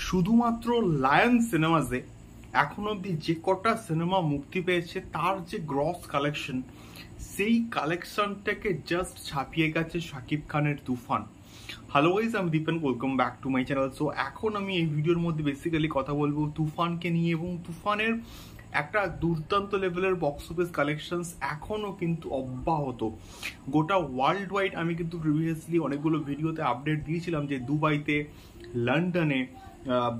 শুধুমাত্র লায়ন সিনেমাসে এখন অব্দি যে কটা সিনেমা মুক্তি পেয়েছে তার যে গ্রস কালেকশন, সেই কালেকশনটাকে জাস্ট ছাপিয়ে গেছে শাকিব খানের তুফান। হ্যালো গাইস, আমি Dipen, welcome back to my channel. So এখন আমি এই ভিডিওর মধ্যে বেসিক্যালি কথা বলবো তুফানকে নিয়ে, এবং তুফানের একটা দুর্দান্ত লেভেলের বক্স অফিস কালেকশনস এখনও কিন্তু অব্যাহত গোটা ওয়ার্ল্ড ওয়াইড। আমি কিন্তু প্রিভিয়াসলি অনেকগুলো ভিডিওতে আপডেট দিয়েছিলাম যে দুবাইতে, লন্ডনে,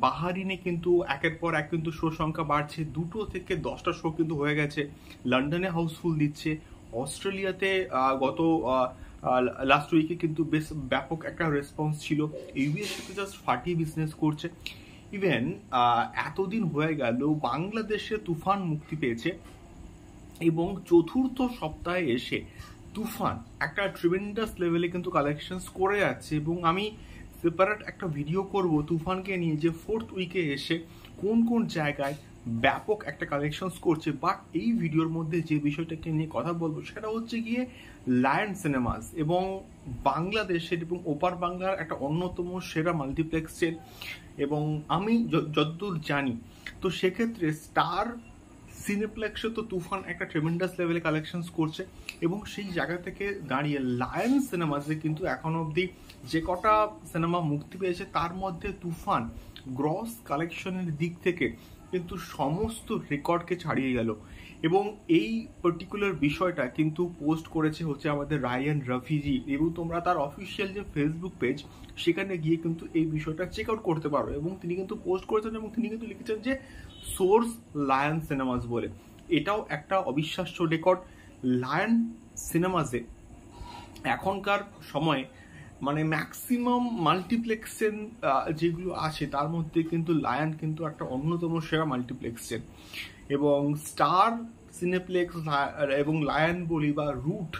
বাহারিনে কিন্তু একের পর এক কিন্তু শো সংখ্যা বাড়ছে। 2 থেকে 10টা শো কিন্তু হয়ে গেছে। লন্ডনে হাউসফুল দিচ্ছে, অস্ট্রেলিয়াতে গত লাস্ট উইকে কিন্তু বেশ ব্যাপক একটা রেসপন্স ছিল, ইউএস সাথে জাস্ট ফাটিয়ে বিজনেস করছে। ইভেন এতদিন হয়ে গেল বাংলাদেশে তুফান মুক্তি পেয়েছে, এবং চতুর্থ সপ্তাহে এসে তুফান একটা ট্রিমেন্ডাস লেভেলে কিন্তু কালেকশনস করে যাচ্ছে। এবং আমি সেপারেট একটা ভিডিও করব তুফানকে নিয়ে, যে 4th উইকে এসে কোন কোন জায়গায় ব্যাপক একটা কালেকশনস করছে। বাট এই ভিডিওর মধ্যে যে বিষয়টাকে নিয়ে কথা বলবো সেটা হচ্ছে গিয়ে লায়ন সিনেমাস এবং বাংলাদেশের এবং ওপার বাংলার একটা অন্যতম সেরা মাল্টিপ্লেক্সের। এবং আমি যতদূর জানি তো সেক্ষেত্রে স্টার সিনেপ্লেক্সে তো তুফান একটা ট্রেমেন্ডাস লেভেলে কালেকশনস করছে, এবং সেই জায়গা থেকে দাঁড়িয়ে লায়ন সিনেমাসে কিন্তু এখন অবধি যে কটা সিনেমা মুক্তি পেয়েছে তার মধ্যে তুফান গ্রস কালেকশনের দিক থেকে কিন্তু সমস্ত রেকর্ডকে ছাড়িয়ে গেল। এবং এই পার্টিকুলার বিষয়টা কিন্তু পোস্ট করেছে হচ্ছে আমাদের রায়ান রাফিজি, এবং তোমরা তার অফিসিয়াল যে ফেসবুক পেজ সেখানে গিয়ে কিন্তু এই বিষয়টা চেক আউট করতে পারো। এবং তিনি কিন্তু পোস্ট করেছেন এবং তিনি কিন্তু লিখেছেন যে সোর্স লায়ন সিনেমাস বলে। এটাও একটা অবিশ্বাস্য রেকর্ড। লায়ন সিনেমাসে এখনকার সময়ে মানে ম্যাক্সিমাম মাল্টিপ্লেক্সের যেগুলো আছে তার মধ্যে কিন্তু লায়ন কিন্তু একটা অন্যতম সেরা মাল্টিপ্লেক্সের। এবং স্টার সিনেপ্লেক্স এবং লায়ন বলি বা রুট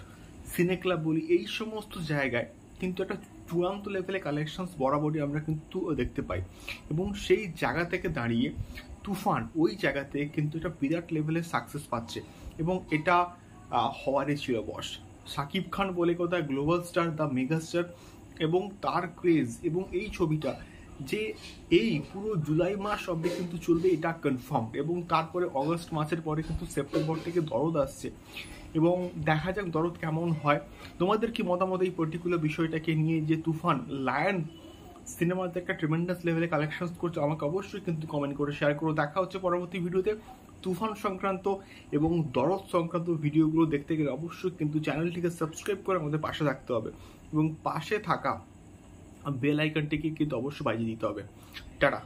সিনেক্লাব বলি, এই সমস্ত জায়গায় কিন্তু একটা চূড়ান্ত লেভেলে কালেকশনস বরাবরই আমরা কিন্তু দেখতে পাই। এবং সেই জায়গা থেকে দাঁড়িয়ে তুফান ওই জায়গাতে কিন্তু একটা বিরাট লেভেলের সাকসেস পাচ্ছে, এবং এটা হওয়ারই ছিল বস। শাকিব খান বলে কথা, global star, the mega star, এবং তার ক্রেজ এবং এই ছবিটা যে এই পুরো জুলাই মাস অবধি কিন্তু চলবে এটা কনফার্ম। এবং তারপরে অগস্ট মাসের পরে কিন্তু সেপ্টেম্বর থেকে দরদ আসছে, এবং দেখা যাক দরদ কেমন হয়। তোমাদের কি মতামত এই পার্টিকুলার বিষয়টাকে নিয়ে, যে তুফান লায়ন সিনেমাতে একটা ট্রিমেন্ডাস লেভেলে কালেকশন করছে? আমাকে অবশ্যই কিন্তু কমেন্ট করে শেয়ার করো। দেখা হচ্ছে পরবর্তী ভিডিওতে। তুফান সংক্রান্ত এবং দরদ সংক্রান্ত ভিডিওগুলো দেখতে গেলে অবশ্যই কিন্তু চ্যানেলটিকে সাবস্ক্রাইব করে আমাদের পাশে থাকতে হবে, এবং পাশে থাকা বেল আইকনটিকে কিন্তু অবশ্যই বাজিয়ে দিতে হবে। টাটা।